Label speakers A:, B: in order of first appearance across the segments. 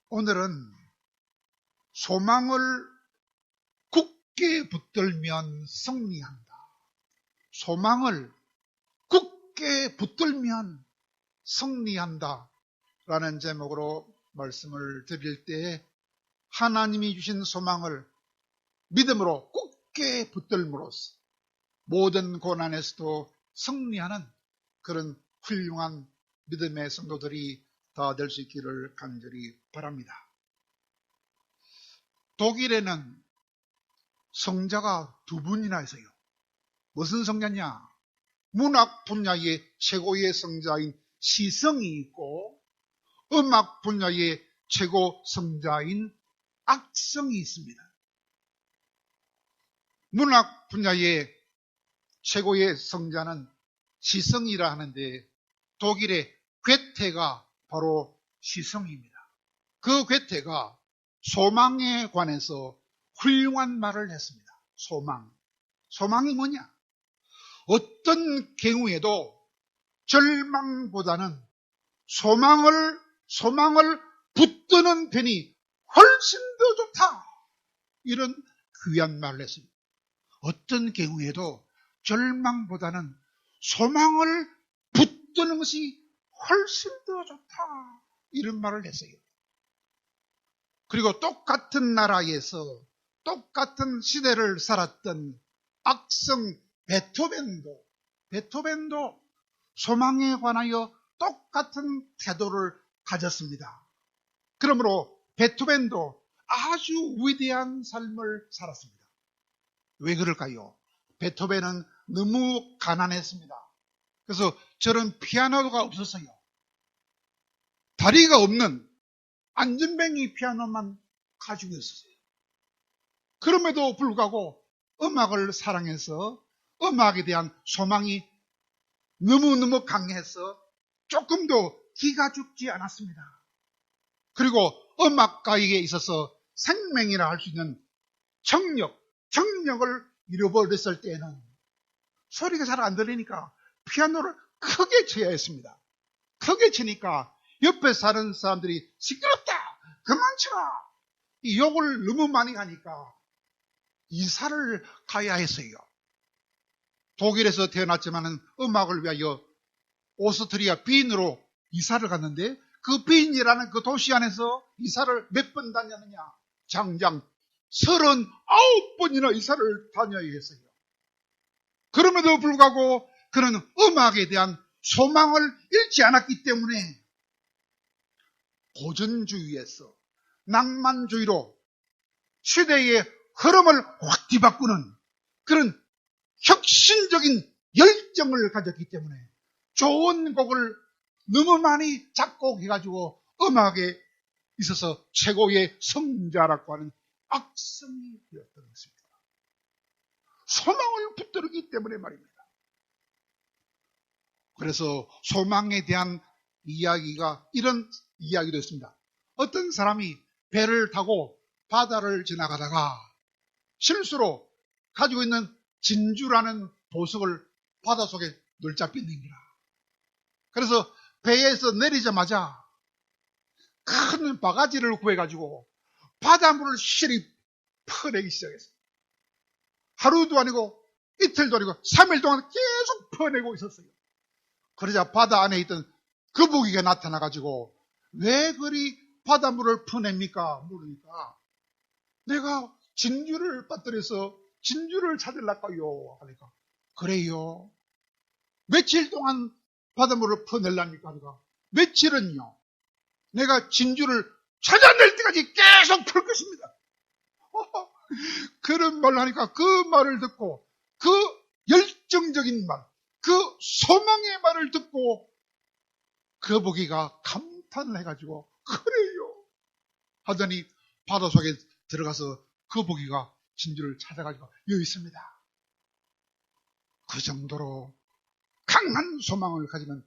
A: 오늘은 소망을 굳게 붙들면 승리한다. 소망을 굳게 붙들면 승리한다 라는 제목으로 말씀을 드릴 때 하나님이 주신 소망을 믿음으로 굳게 붙들므로써 모든 고난에서도 승리하는 그런 훌륭한 믿음의 성도들이 다 될 수 있기를 간절히 바랍니다. 독일에는 성자가 두 분이나 있어요. 무슨 성자냐? 문학 분야의 최고의 성자인 시성이 있고 음악 분야의 최고 성자인 악성이 있습니다. 문학 분야의 최고의 성자는 시성이라 하는데 독일의 괴테가 바로 시성입니다. 그 괴테가 소망에 관해서 훌륭한 말을 했습니다. 소망이 뭐냐? 어떤 경우에도 절망보다는 소망을 붙드는 편이 훨씬 더 좋다. 이런 귀한 말을 했습니다. 어떤 경우에도 절망보다는 소망을 붙드는 것이 훨씬 더 좋다. 이런 말을 했어요. 그리고 똑같은 나라에서 똑같은 시대를 살았던 악성 베토벤도 소망에 관하여 똑같은 태도를 가졌습니다. 그러므로 베토벤도 아주 위대한 삶을 살았습니다. 왜 그럴까요? 베토벤은 너무 가난했습니다. 그래서 저런 피아노가 없었어요. 다리가 없는 안전뱅이 피아노만 가지고 있었어요. 그럼에도 불구하고 음악을 사랑해서 음악에 대한 소망이 너무너무 강해서 조금도 기가 죽지 않았습니다. 그리고 음악가에게 있어서 생명이라 할 수 있는 정력을 잃어버렸을 때에는 소리가 잘 안 들리니까 피아노를 크게 쳐야 했습니다. 크게 치니까 옆에 사는 사람들이 시끄럽다! 그만 쳐라! 이 욕을 너무 많이 하니까 이사를 가야 했어요. 독일에서 태어났지만 음악을 위하여 오스트리아 빈으로 이사를 갔는데 그 빈이라는 그 도시 안에서 이사를 몇 번 다녔느냐? 장장 39번이나 이사를 다녀야 했어요. 그럼에도 불구하고 그는 음악에 대한 소망을 잃지 않았기 때문에 고전주의에서 낭만주의로 시대의 흐름을 확 뒤바꾸는 그런 혁신적인 열정을 가졌기 때문에 좋은 곡을 너무 많이 작곡해가지고 음악에 있어서 최고의 성자라고 하는 악성이 되었던 것입니다. 소망을 붙들기 때문에 말입니다. 그래서 소망에 대한 이야기가 이런 이야기도 있습니다. 어떤 사람이 배를 타고 바다를 지나가다가 실수로 가지고 있는 진주라는 보석을 바닷속에 놀잡힌 겁니다. 그래서 배에서 내리자마자 큰 바가지를 구해가지고 바닷물을 실이 퍼내기 시작했어요. 하루도 아니고 이틀도 아니고 3일 동안 계속 퍼내고 있었어요. 그러자 바다 안에 있던 거북이가 나타나가지고 왜 그리 바닷물을 퍼냅니까? 물으니까 내가 진주를 빠뜨려서 진주를 찾으려고요 하니까 그래요. 며칠 동안 바닷물을 퍼내려니까 하니까 며칠은요. 내가 진주를 찾아낼 때까지 계속 풀 것입니다. 그런 말을 하니까 그 말을 듣고 그 열정적인 말, 그 소망의 말을 듣고 거북이가 감탄을 해가지고 그래요 하더니 바닷속에 들어가서 거북이가 진주를 찾아가지고 여기 있습니다. 그 정도로 강한 소망을 가지면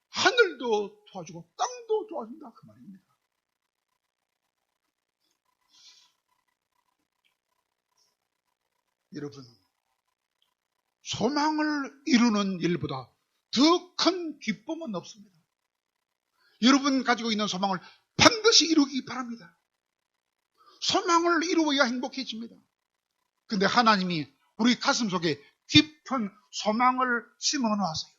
A: 하늘도 도와주고 땅도 도와준다 그 말입니다. 여러분, 소망을 이루는 일보다 더 큰 기쁨은 없습니다. 여러분 가지고 있는 소망을 반드시 반드시 이루기 바랍니다. 소망을 이루어야 행복해집니다. 근데 하나님이 우리 가슴 속에 깊은 소망을 심어 놓았어요.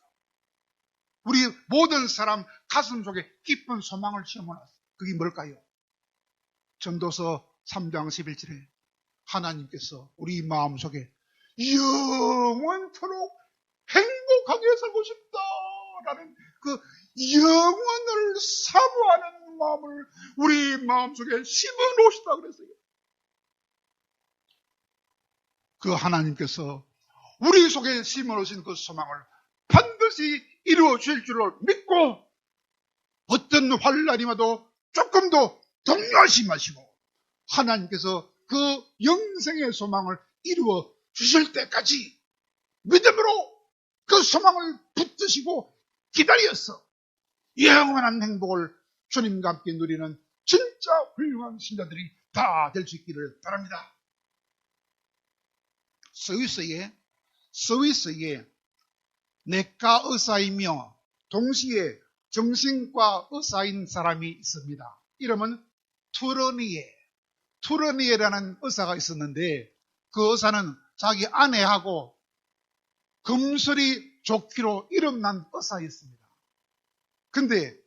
A: 우리 모든 사람 가슴 속에 깊은 소망을 심어 놓았어요. 그게 뭘까요? 전도서 3장 11절에 하나님께서 우리 마음속에 영원토록 행복하게 살고 싶다라는 그 영원을 사모하는 마음을 우리 마음속에 심어 놓으시다 그랬어요. 그 하나님께서 우리 속에 심어 놓으신 그 소망을 반드시 이루어 주실 줄로 믿고 어떤 환난이 와도 조금도 동요하지 마시고 하나님께서 그 영생의 소망을 이루어 주실 때까지 믿음으로 그 소망을 붙드시고 기다려서 영원한 행복을 주님과 함께 누리는 진짜 훌륭한 신자들이 다 될 수 있기를 바랍니다. 스위스에 내과 의사이며 동시에 정신과 의사인 사람이 있습니다. 이름은 투르니에라는 의사가 있었는데 그 의사는 자기 아내하고 금슬이 좋기로 이름난 의사였습니다. 근데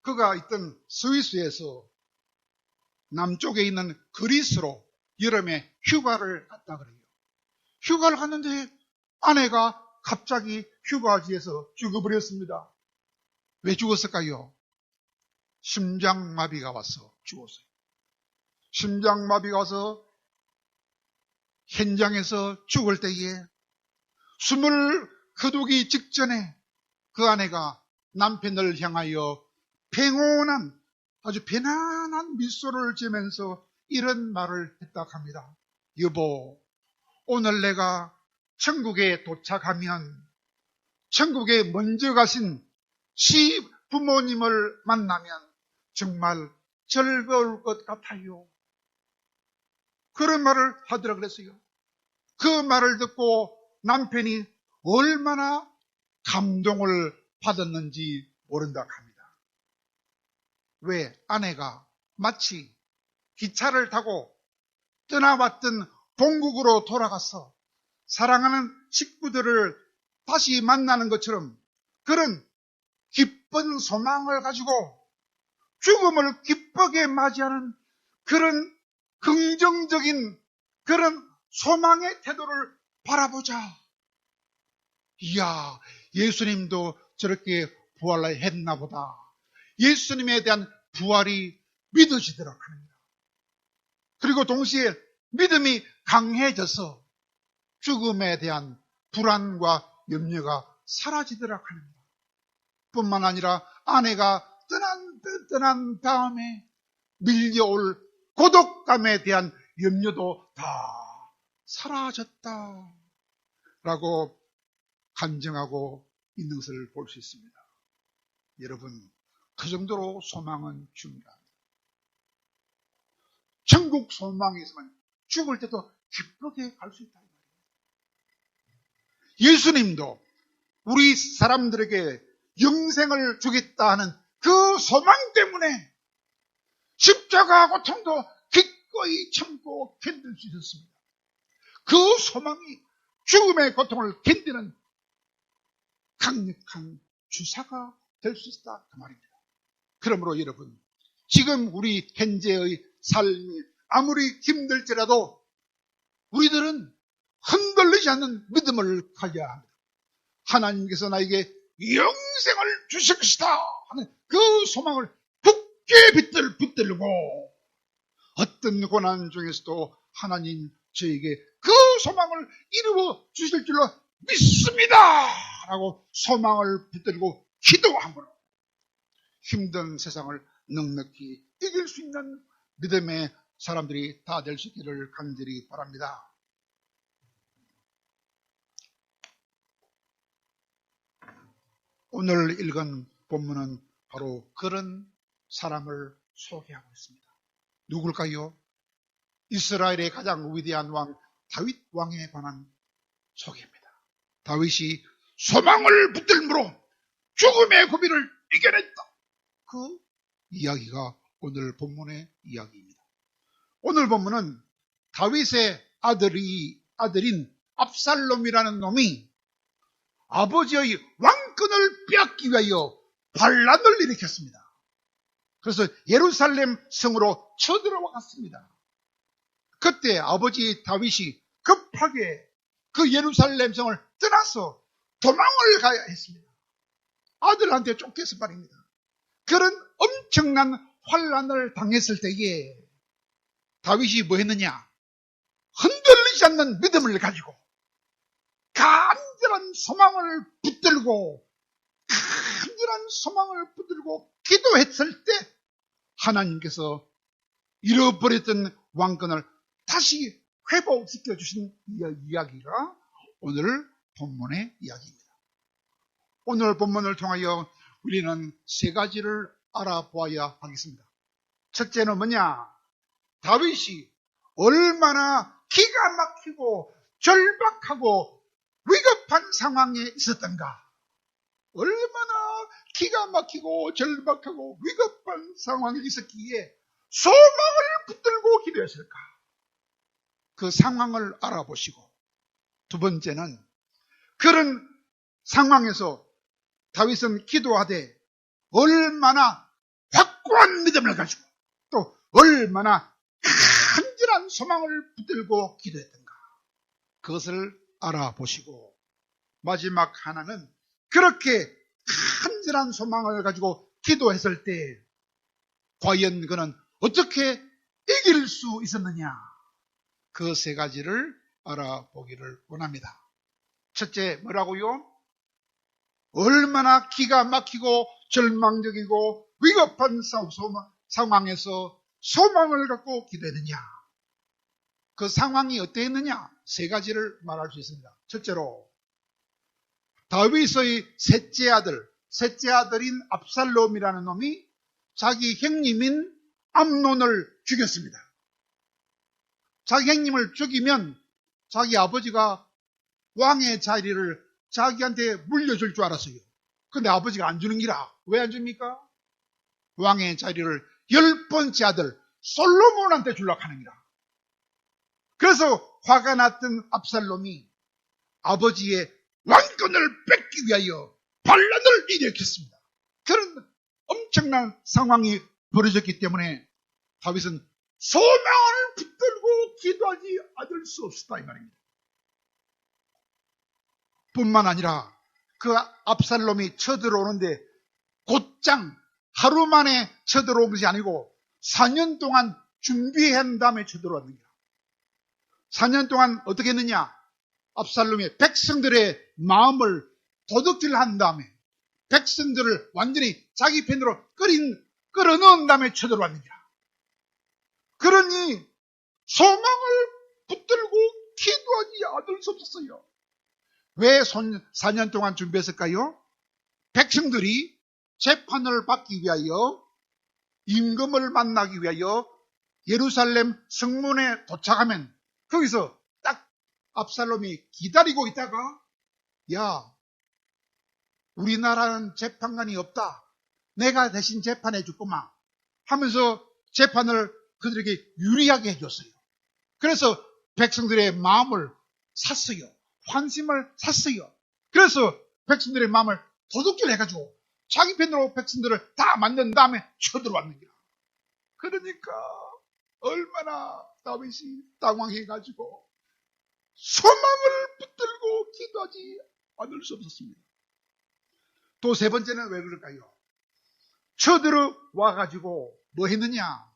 A: 그가 있던 스위스에서 남쪽에 있는 그리스로 여름에 휴가를 갔다 그래요. 휴가를 갔는데 아내가 갑자기 휴가지에서 죽어버렸습니다. 왜 죽었을까요? 심장마비가 와서 죽었어요. 심장마비가 와서 현장에서 죽을 때에 숨을 거두기 직전에 그 아내가 남편을 향하여 평온한 아주 편안한 미소를 지으면서 이런 말을 했다 합니다. 여보, 오늘 내가 천국에 도착하면 천국에 먼저 가신 시부모님을 만나면 정말 즐거울 것 같아요. 그런 말을 하더라 그랬어요. 그 말을 듣고 남편이 얼마나 감동을 받았는지 모른다 합니다. 왜? 아내가 마치 기차를 타고 떠나왔던 본국으로 돌아가서 사랑하는 식구들을 다시 만나는 것처럼 그런 기쁜 소망을 가지고 죽음을 기쁘게 맞이하는 그런 긍정적인 그런 소망의 태도를 바라보자. 이야, 예수님도 저렇게 부활을 했나 보다. 예수님에 대한 부활이 믿어지도록 합니다. 그리고 동시에 믿음이 강해져서 죽음에 대한 불안과 염려가 사라지도록 합니다. 뿐만 아니라 아내가 떠난 다음에 밀려올 고독감에 대한 염려도 다 사라졌다 라고 간증하고 있는 것을 볼 수 있습니다. 여러분, 그 정도로 소망은 중요합니다. 천국 소망이 있으면 죽을 때도 기쁘게 갈 수 있다. 예수님도 우리 사람들에게 영생을 주겠다 하는 그 소망 때문에 십자가 고통도 기꺼이 참고 견딜 수 있었습니다. 그 소망이 죽음의 고통을 견디는 강력한 주사가 될 수 있다 그 말입니다. 그러므로 여러분, 지금 우리 현재의 삶이 아무리 힘들지라도 우리들은 흔들리지 않는 믿음을 가져야 합니다. 하나님께서 나에게 영생을 주실 것이다 하는 그 소망을 굳게 붙들고 어떤 고난 중에서도 하나님 저에게 그 소망을 이루어 주실 줄로 믿습니다 라고 소망을 붙들고 기도함으로 힘든 세상을 넉넉히 이길 수 있는 믿음의 사람들이 다 될 수 있기를 간절히 바랍니다. 오늘 읽은 본문은 바로 그런 사람을 소개하고 있습니다. 누굴까요? 이스라엘의 가장 위대한 왕 다윗 왕에 관한 소개입니다. 다윗이 소망을 붙들므로 죽음의 고비를 이겨냈다. 그 이야기가 오늘 본문의 이야기입니다. 오늘 본문은 다윗의 아들인 압살롬이라는 놈이 아버지의 왕권을 빼앗기 위하여 반란을 일으켰습니다. 그래서 예루살렘 성으로 쳐들어왔습니다. 그때 아버지 다윗이 급하게 그 예루살렘 성을 떠나서 도망을 가야 했습니다. 아들한테 쫓겨서 말입니다. 그런 엄청난 환란을 당했을 때에 다윗이 뭐 했느냐? 흔들리지 않는 믿음을 가지고 간절한 소망을 붙들고 기도했을 때 하나님께서 잃어버렸던 왕권을 다시 회복시켜 주신 이야기가 오늘 본문의 이야기입니다. 오늘 본문을 통하여 우리는 세 가지를 알아보아야 하겠습니다. 첫째는 뭐냐? 다윗이 얼마나 기가 막히고 절박하고 위급한 상황에 있었던가? 얼마나 기가 막히고 절박하고 위급한 상황에 있었기에 소망을 붙들고 기도했을까? 그 상황을 알아보시고, 두 번째는 그런 상황에서 다윗은 기도하되 얼마나 확고한 믿음을 가지고 또 얼마나 간절한 소망을 붙들고 기도했던가, 그것을 알아보시고, 마지막 하나는 그렇게 간절한 소망을 가지고 기도했을 때 과연 그는 어떻게 이길 수 있었느냐, 그 세 가지를 알아보기를 원합니다. 첫째, 뭐라고요? 얼마나 기가 막히고 절망적이고 위급한 상황에서 소망을 갖고 기도했느냐, 그 상황이 어땠느냐, 세 가지를 말할 수 있습니다. 첫째로 다윗의 셋째 아들인 압살롬이라는 놈이 자기 형님인 암논을 죽였습니다. 자기 형님을 죽이면 자기 아버지가 왕의 자리를 자기한테 물려줄 줄 알았어요. 근데 아버지가 안 주는 기라. 왜 안 줍니까? 왕의 자리를 10번째 아들 솔로몬한테 주려고 하는 기라. 그래서 화가 났던 압살롬이 아버지의 왕권을 뺏기 위하여 반란을 일으켰습니다. 그런 엄청난 상황이 벌어졌기 때문에 다윗은 소망을 붙들고 기도하지 않을 수 없었다, 이 말입니다. 뿐만 아니라 그 압살롬이 쳐들어오는데 곧장 하루 만에 쳐들어온 것이 아니고 4년 동안 준비한 다음에 쳐들어왔느냐. 4년 동안 어떻게 했느냐? 압살롬이 백성들의 마음을 도둑질한 다음에 백성들을 완전히 자기 편으로 끌어넣은 다음에 쳐들어왔느냐. 그러니 소망을 붙들고 기도하지 않을 수 없었어요. 왜 4년 동안 준비했을까요? 백성들이 재판을 받기 위하여, 임금을 만나기 위하여 예루살렘 성문에 도착하면 거기서 딱 압살롬이 기다리고 있다가, 야, 우리나라는 재판관이 없다, 내가 대신 재판해 줄거만 하면서 재판을 그들에게 유리하게 해줬어요. 그래서 백성들의 마음을 샀어요. 환심을 샀어요. 그래서 백성들의 마음을 도둑질 해가지고 자기 편으로 백성들을 다 만든 다음에 쳐들어왔는 거야. 그러니까 얼마나 다윗이 당황해가지고 소망을 붙들고 기도하지 않을 수 없었습니다. 또 세 번째는 왜 그럴까요? 쳐들어와가지고 뭐 했느냐?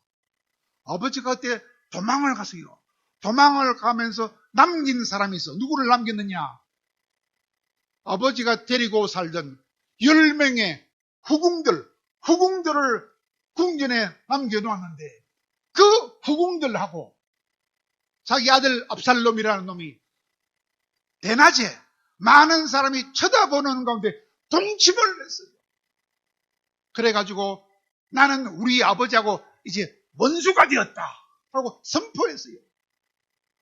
A: 아버지가 그때 도망을 갔어요. 도망을 가면서 남긴 사람이 있어. 누구를 남겼느냐? 아버지가 데리고 살던 10명의 후궁들을 궁전에 남겨놓았는데 그 후궁들하고 자기 아들 압살롬이라는 놈이 대낮에 많은 사람이 쳐다보는 가운데 동침을 했어요. 그래가지고 나는 우리 아버지하고 이제 원수가 되었다 하고 선포했어요.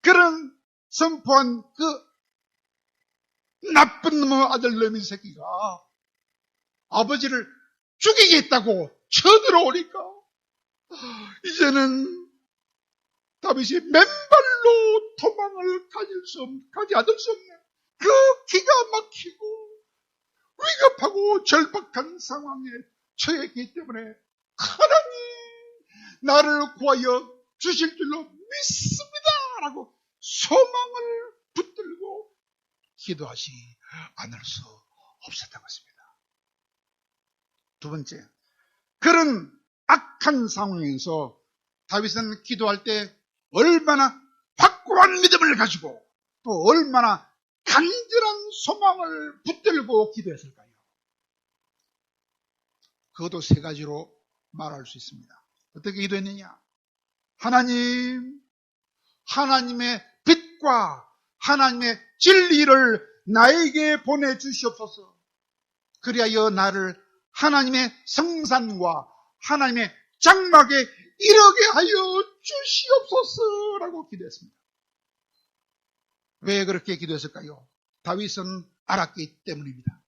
A: 그런 선포한 그 나쁜 놈의 아들놈의 새끼가 아버지를 죽이겠다고 쳐들어오니까 이제는 다윗이 맨발로 도망을 가지 않을 수 없는 그 기가 막히고 위급하고 절박한 상황에 처했기 때문에 하나님 나를 구하여 주실 줄로 믿습니다 라고 소망을 붙들고 기도하지 않을 수 없었던 것입니다. 두 번째, 그런 악한 상황에서 다윗은 기도할 때 얼마나 확고한 믿음을 가지고 또 얼마나 간절한 소망을 붙들고 기도했을까요? 그것도 세 가지로 말할 수 있습니다. 어떻게 기도했느냐? 하나님, 하나님의 빛과 하나님의 진리를 나에게 보내주시옵소서. 그리하여 나를 하나님의 성산과 하나님의 장막에 이르게 하여 주시옵소서라고 기도했습니다. 왜 그렇게 기도했을까요? 다윗은 알았기 때문입니다.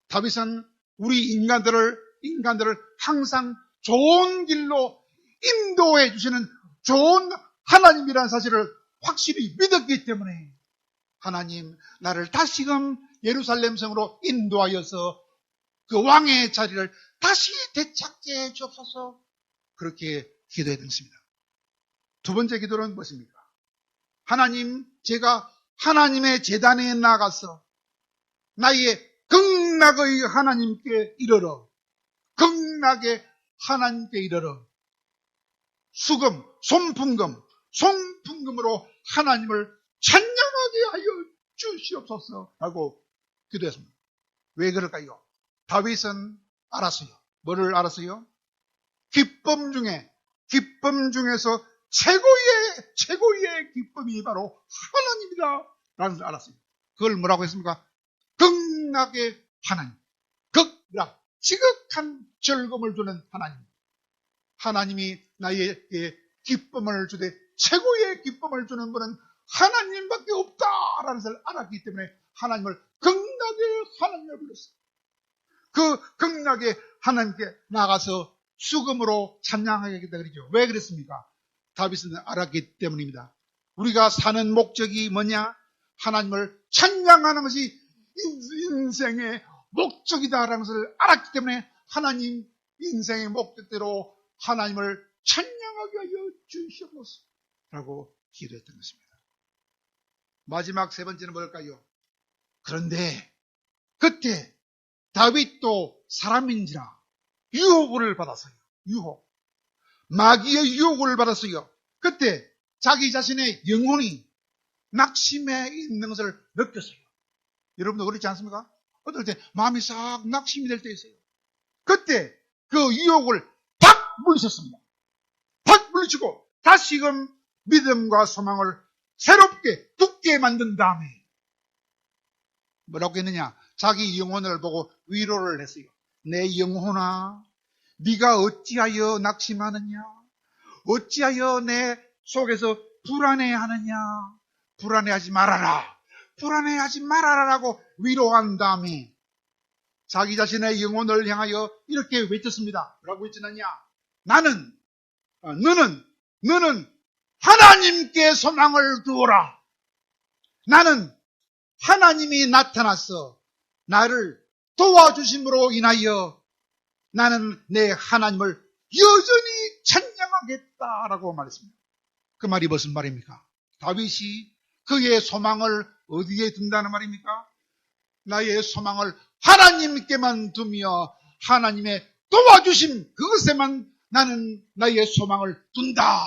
A: 다윗은 우리 인간들을 항상 좋은 길로 인도해 주시는 좋은 하나님이라는 사실을 확실히 믿었기 때문에 하나님 나를 다시금 예루살렘 성으로 인도하여서 그 왕의 자리를 다시 되찾게 해 주옵소서 그렇게 기도했던 것입니다. 두 번째 기도는 무엇입니까? 하나님, 제가 하나님의 제단에 나가서 나의 극락의 하나님께 이르러 극락의 하나님께 이르러 수금, 송풍금으로 하나님을 찬양하게 하여 주시옵소서라고 기도했습니다. 왜 그럴까요? 다윗은 알았어요. 뭐를 알았어요? 기쁨 중에서 최고의 기쁨이 바로 하나님이다 라는 걸 알았어요. 그걸 뭐라고 했습니까? 극락의 하나님, 극락, 지극한 즐거움을 주는 하나님. 하나님이 나에게 기쁨을 주되 최고의 기쁨을 주는 분은 하나님밖에 없다라는 것을 알았기 때문에 하나님을 극락의 하나님을 불렀어요. 그 극락의 하나님께 나가서 수금으로 찬양하게 했다 그러죠. 왜 그랬습니까? 다윗은 알았기 때문입니다. 우리가 사는 목적이 뭐냐? 하나님을 찬양하는 것이 인생의 목적이다라는 것을 알았기 때문에 하나님 인생의 목적대로 하나님을 찬양하게 하여 주시옵소서라고 기도했던 것입니다. 마지막 세 번째는 뭘까요? 그런데 그때 다윗도 사람인지라 유혹을 받았어요. 마귀의 유혹을 받았어요. 그때 자기 자신의 영혼이 낙심해 있는 것을 느꼈어요. 여러분도 그렇지 않습니까? 어떨 때 마음이 싹 낙심이 될 때 있어요. 그때 그 유혹을 팍 물리쳤습니다. 팍 물리치고 다시금 믿음과 소망을 새롭게 굳게 만든 다음에 뭐라고 했느냐? 자기 영혼을 보고 위로를 했어요. 내 영혼아, 네가 어찌하여 낙심하느냐? 어찌하여 내 속에서 불안해하느냐? 불안해하지 말아라라고 위로한 다음에 자기 자신의 영혼을 향하여 이렇게 외쳤습니다. 뭐라고 외치느냐? 너는 하나님께 소망을 두어라. 나는 하나님이 나타나서 나를 도와주심으로 인하여 나는 내 하나님을 여전히 찬양하겠다라고 말했습니다. 그 말이 무슨 말입니까? 다윗이 그의 소망을 어디에 둔다는 말입니까? 나의 소망을 하나님께만 두며 하나님의 도와주심 그것에만 나는 나의 소망을 둔다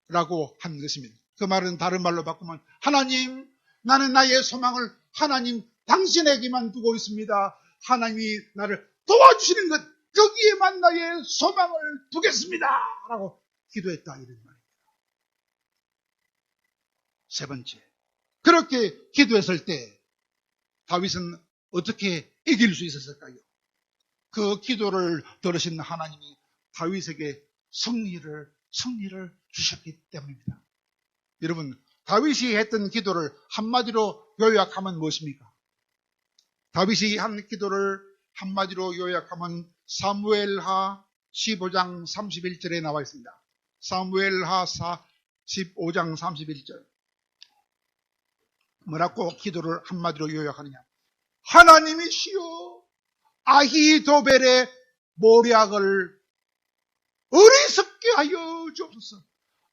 A: 라고 한 것입니다. 그 말은 다른 말로 바꾸면 하나님, 나는 나의 소망을 하나님 당신에게만 두고 있습니다. 하나님이 나를 도와주시는 것 거기에만 나의 소망을 두겠습니다 라고 기도했다 이런 말입니다. 세 번째, 그렇게 기도했을 때 다윗은 어떻게 이길 수 있었을까요? 그 기도를 들으신 하나님이 다윗에게 승리를 주셨기 때문입니다. 여러분, 다윗이 했던 기도를 한마디로 요약하면 무엇입니까? 다윗이 한 기도를 한마디로 요약하면 사무엘하 15장 31절에 나와 있습니다. 사무엘하사 15장 31절. 뭐라고 기도를 한마디로 요약하느냐. 하나님이시여, 아히도벨의 모략을 어리석게 하여 주옵소서.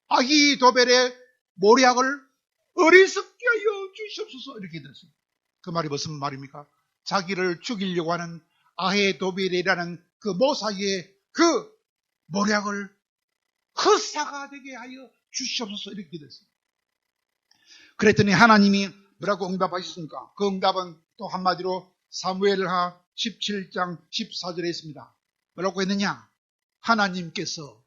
A: 아히도벨의 모략을 어리석게 하여 주시옵소서. 이렇게 됐어요. 그 말이 무슨 말입니까? 자기를 죽이려고 하는 아히도벨이라는 그 모사의 그 모략을 헛사가 되게 하여 주시옵소서. 이렇게 됐어요. 그랬더니 하나님이 뭐라고 응답하셨습니까? 그 응답은 또 한마디로 사무엘하 17장 14절에 있습니다. 뭐라고 했느냐? 하나님께서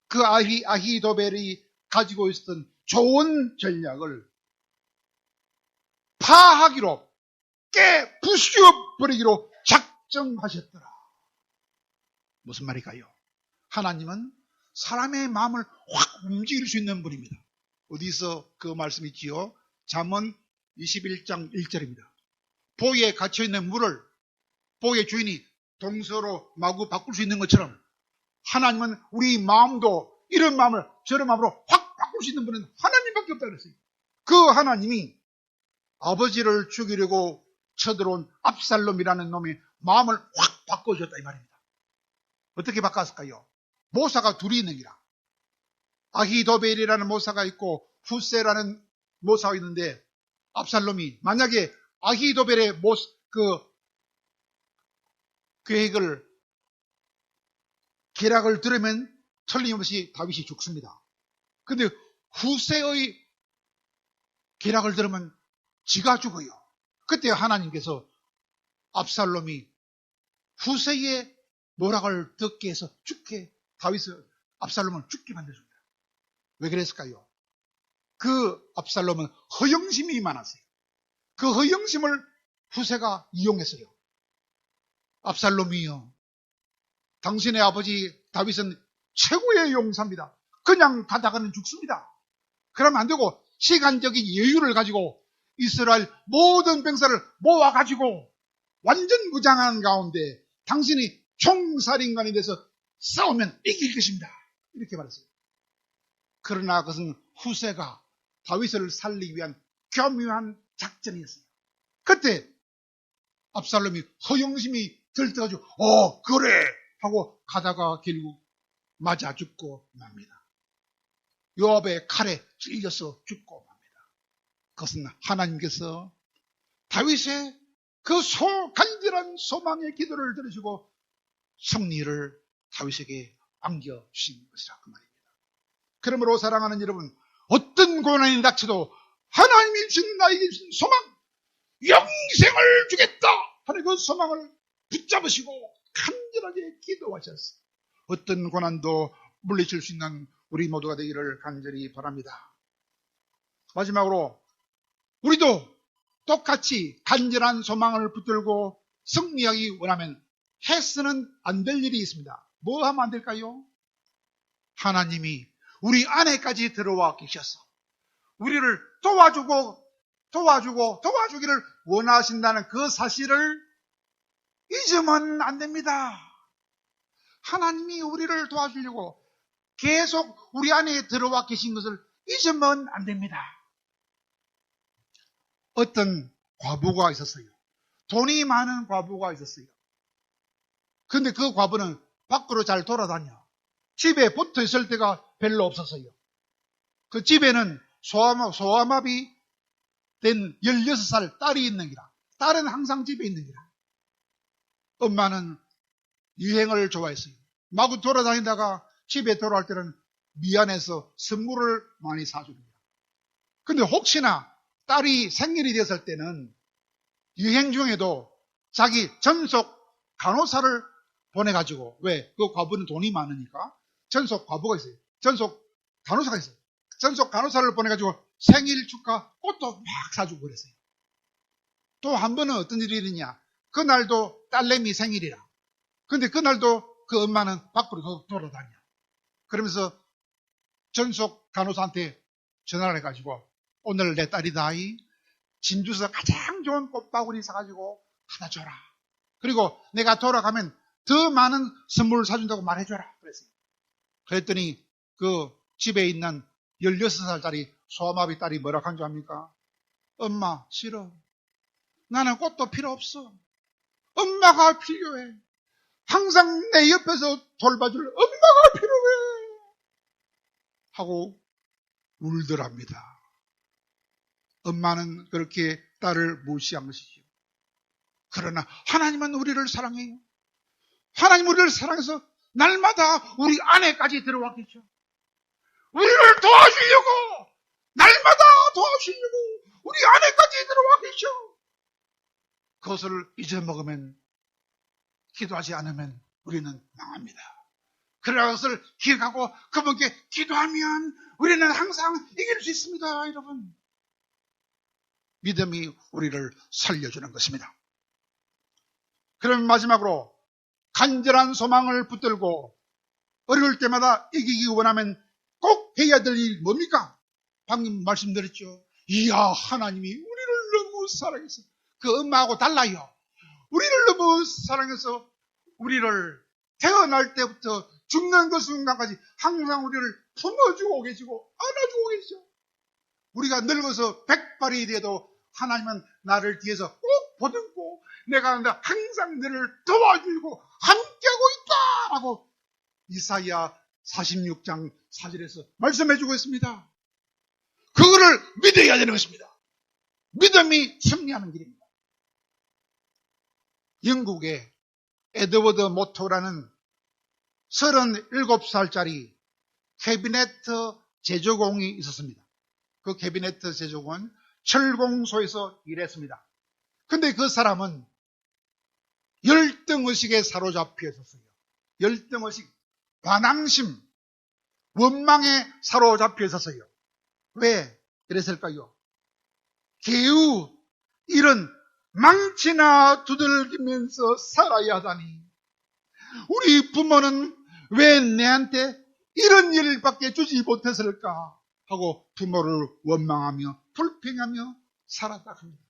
A: 그 아히도벨이 가지고 있었던 좋은 전략을 파하기로, 부수어버리기로 작정하셨더라. 무슨 말일까요? 하나님은 사람의 마음을 확 움직일 수 있는 분입니다. 어디서 그 말씀이 있지요? 잠언 21장 1절입니다. 보에 갇혀있는 물을 보의 주인이 동서로 마구 바꿀 수 있는 것처럼 하나님은 우리 마음도 이런 마음을 저런 마음으로 확 바꿀 수 있는 분은 하나님밖에 없다 그랬어요. 그 하나님이 아버지를 죽이려고 쳐들어온 압살롬이라는 놈의 마음을 확 바꿔줬다 이 말입니다. 어떻게 바꿨을까요? 모사가 둘이 있는 기라. 아히도벨이라는 모사가 있고 후세라는 모사가 있는데, 압살롬이 만약에 아히도벨의 계략을 들으면 틀림없이 다윗이 죽습니다. 근데 후세의 계략을 들으면 지가 죽어요. 그때 하나님께서 압살롬이 후세의 모략을 듣게 해서 압살롬을 죽게 만들어줍니다. 왜 그랬을까요? 그 압살롬은 허영심이 많았어요. 그 허영심을 후세가 이용했어요. 압살롬이요, 당신의 아버지 다윗은 최고의 용사입니다. 그냥 가다가는 죽습니다. 그러면 안 되고 시간적인 여유를 가지고 이스라엘 모든 병사를 모아가지고 완전 무장한 가운데 당신이 총살인관이 돼서 싸우면 이길 것입니다. 이렇게 말했어요. 그러나 그것은 후세가 다윗을 살리기 위한 교묘한 작전이었어요. 그때 압살롬이 허영심이 들떠가지고 그래 하고 가다가 결국 맞아 죽고 맙니다. 요압의 칼에 찔려서 죽고 맙니다. 그것은 하나님께서 다윗의 그 간절한 소망의 기도를 들으시고 승리를 다윗에게 안겨주신 것이라 그 말입니다. 그러므로 사랑하는 여러분, 어떤 고난이 닥쳐도 하나님이 주신 나에게 주신 소망, 영생을 주겠다 하는 그 소망을 붙잡으시고 간절하게 기도하셨어요. 어떤 고난도 물리칠 수 있는 우리 모두가 되기를 간절히 바랍니다. 마지막으로 우리도 똑같이 간절한 소망을 붙들고 승리하기 원하면 해서는 안 될 일이 있습니다. 뭐 하면 안 될까요? 하나님이 우리 안에까지 들어와 계셔서 우리를 도와주기를 원하신다는 그 사실을 잊으면 안 됩니다. 하나님이 우리를 도와주려고 계속 우리 안에 들어와 계신 것을 잊으면 안 됩니다. 어떤 과부가 있었어요. 돈이 많은 과부가 있었어요. 근데 그 과부는 밖으로 잘 돌아다녀. 집에 붙어 있을 때가 별로 없었어요. 그 집에는 소아마비 된 16살 딸이 있는 기라. 딸은 항상 집에 있는 기라. 엄마는 유행을 좋아했어요. 마구 돌아다니다가 집에 돌아올 때는 미안해서 선물을 많이 사줍니다. 근데 혹시나 딸이 생일이 됐을 때는 유행 중에도 자기 전속 간호사를 보내가지고, 왜? 그 과부는 돈이 많으니까 전속 과부가 있어요. 전속 간호사가 있어요. 전속 간호사를 보내가지고 생일 축하 꽃도 막 사주고 그랬어요. 또 한 번은 어떤 일이 있느냐. 그날도 딸내미 생일이라. 근데 그날도 그 엄마는 밖으로 돌아다녀. 그러면서 전속 간호사한테 전화를 해가지고, 오늘 내 딸이다. 진주에서 가장 좋은 꽃바구니 사가지고 하나 줘라. 그리고 내가 돌아가면 더 많은 선물을 사준다고 말해줘라. 그랬더니 그 집에 있는 16살짜리 소아마비 딸이 뭐라고 한 줄 압니까? 엄마, 싫어. 나는 꽃도 필요 없어. 엄마가 필요해. 항상 내 옆에서 돌봐줄 엄마가 필요해. 하고 울더랍니다. 엄마는 그렇게 딸을 무시한 것이죠. 그러나 하나님은 우리를 사랑해요. 하나님 우리를 사랑해서 날마다 우리 안에까지 들어왔겠죠. 우리를 도와주려고, 날마다 도와주려고 우리 안에까지 들어왔겠죠. 그것을 잊어먹으면, 기도하지 않으면 우리는 망합니다. 그러나 그것을 기억하고 그분께 기도하면 우리는 항상 이길 수 있습니다. 여러분, 믿음이 우리를 살려주는 것입니다. 그럼 마지막으로 간절한 소망을 붙들고 어려울 때마다 이기기 원하면 꼭 해야 될 일 뭡니까? 방금 말씀드렸죠. 이야, 하나님이 우리를 너무 사랑해서, 그 엄마하고 달라요. 우리를 너무 사랑해서 우리를 태어날 때부터 죽는 그 순간까지 항상 우리를 품어주고 계시고 안아주고 계시죠. 우리가 늙어서 백발이 돼도 하나님은 나를 뒤에서 꼭 보듬고 내가 항상 너를 도와주고 함께하고 있다라고 이사야 46장 4절에서 말씀해주고 있습니다. 그거를 믿어야 되는 것입니다. 믿음이 승리하는 길입니다. 영국의 에드워드 모토라는 37살짜리 캐비네트 제조공이 있었습니다. 그 캐비네트 제조공은 철공소에서 일했습니다. 근데 그 사람은 열등의식에 사로잡혀 있었어요. 열등의식, 반항심, 원망에 사로잡혀 있었어요. 왜 그랬을까요? 개우, 이런 망치나 두들기면서 살아야 하다니, 우리 부모는 왜 내한테 이런 일밖에 주지 못했을까 하고 부모를 원망하며 불평하며 살았다 합니다.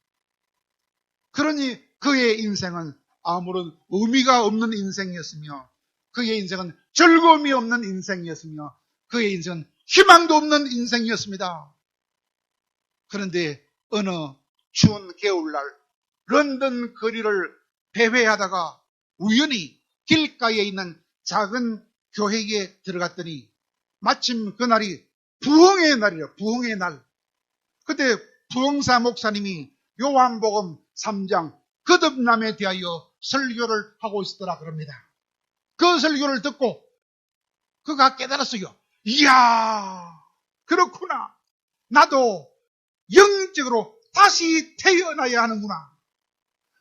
A: 그러니 그의 인생은 아무런 의미가 없는 인생이었으며, 그의 인생은 즐거움이 없는 인생이었으며, 그의 인생은 희망도 없는 인생이었습니다. 그런데 어느 추운 겨울날 런던 거리를 배회하다가 우연히 길가에 있는 작은 교회에 들어갔더니 마침 그날이 부흥의 날이에요. 부흥의 날. 그때 부흥사 목사님이 요한복음 3장 거듭남에 대하여 설교를 하고 있었더라 그럽니다. 그 설교를 듣고 그가 깨달았어요. 이야, 그렇구나. 나도 영적으로 다시 태어나야 하는구나.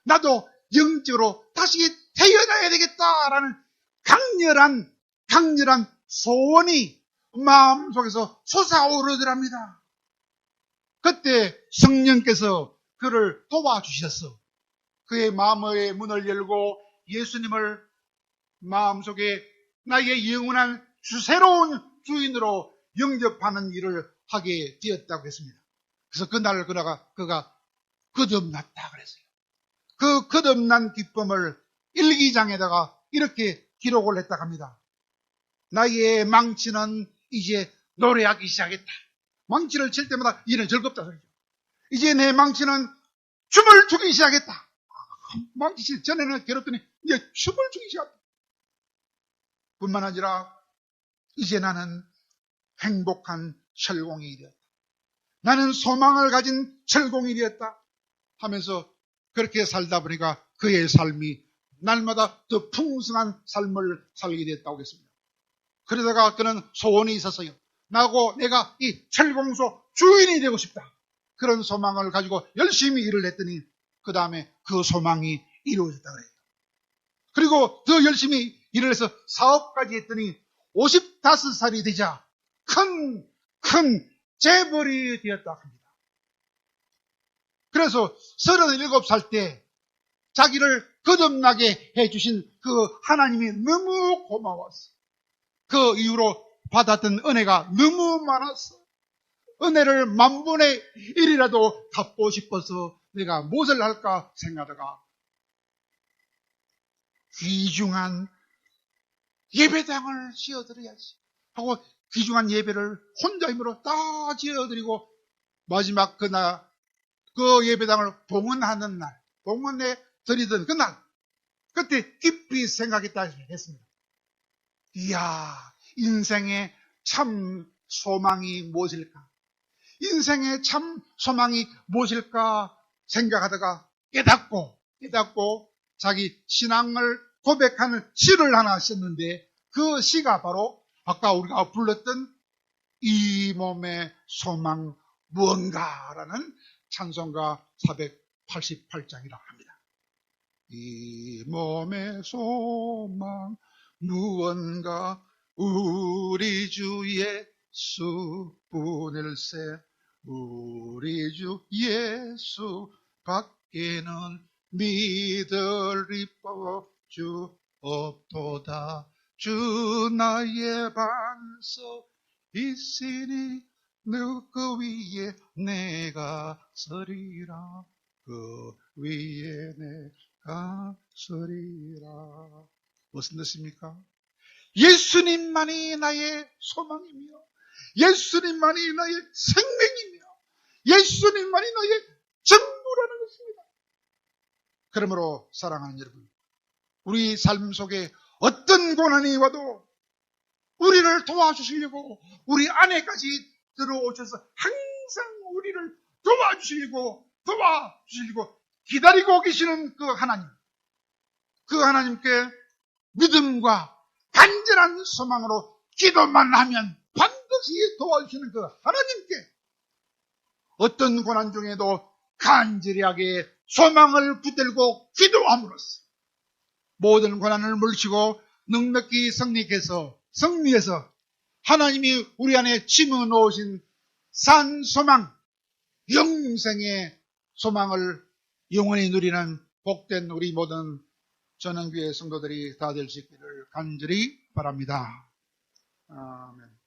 A: 나도 영적으로 다시 태어나야 되겠다라는 강렬한 소원이 마음속에서 솟아오르더랍니다. 그때 성령께서 그를 도와주셨어. 그의 마음의 문을 열고 예수님을 마음속에 나의 영원한 새로운 주인으로 영접하는 일을 하게 되었다고 했습니다. 그래서 그날 그가 거듭났다 그랬어요. 그 거듭난 기쁨을 일기장에다가 이렇게 기록을 했다고 합니다. 나의 망치는 이제 노래하기 시작했다. 망치를 칠 때마다 이는 즐겁다 소리죠. 이제 내 망치는 춤을 추기 시작했다. 망치 칠 전에는 괴롭더니 이제 춤을 추기 시작했다. 뿐만 아니라 이제 나는 행복한 철공이 되었다. 나는 소망을 가진 철공이 되었다 하면서 그렇게 살다 보니까 그의 삶이 날마다 더 풍성한 삶을 살게 됐다고 했습니다. 그러다가 그는 소원이 있었어요. 내가 이 철공소 주인이 되고 싶다. 그런 소망을 가지고 열심히 일을 했더니 그 다음에 그 소망이 이루어졌다 그래요. 그리고 더 열심히 일을 해서 사업까지 했더니 55살이 되자 큰 재벌이 되었다 합니다. 그래서 37살 때 자기를 거듭나게 해주신 그 하나님이 너무 고마웠어. 그 이후로 받았던 은혜가 너무 많았어. 은혜를 10,000분의 1이라도 갚고 싶어서 내가 무엇을 할까 생각하다가 귀중한 예배당을 지어드려야지 하고 귀중한 예배를 혼자 힘으로 다 지어드리고 마지막 그날 그 예배당을 봉헌하는 날, 봉헌에 드리던 그날, 그때 깊이 생각했다 했습니다. 이야, 인생의 참 소망이 무엇일까? 인생의 참 소망이 무엇일까 생각하다가 깨닫고 자기 신앙을 고백하는 시를 하나 썼는데 그 시가 바로 아까 우리가 불렀던 이 몸의 소망 무언가라는 찬송가 488장이라 합니다. 이 몸의 소망 무언가 우리 주 예수뿐일세 우리 주 예수 밖에는 믿으리 주 없도다 주 나의 반석 있으니 그 위에 내가 서리라 그 위에 내가 서리라. 무슨 뜻입니까? 예수님만이 나의 소망이며 예수님만이 나의 생명이며 예수님만이 나의 전부라는 것입니다. 그러므로 사랑하는 여러분, 우리 삶 속에 어떤 고난이 와도 우리를 도와주시려고 우리 안에까지 들어오셔서 항상 우리를 도와주시려고 기다리고 계시는 그 하나님께 믿음과 간절한 소망으로 기도만 하면 반드시 도와주시는 그 하나님께 어떤 고난 중에도 간절하게 소망을 붙들고 기도함으로써 모든 고난을 물리치고 넉넉히 승리해서 하나님이 우리 안에 심어놓으신 산 소망, 영생의 소망을 영원히 누리는 복된 우리 모든 전원교회 성도들이 다 될 수 있기를 간절히 바랍니다. 아멘.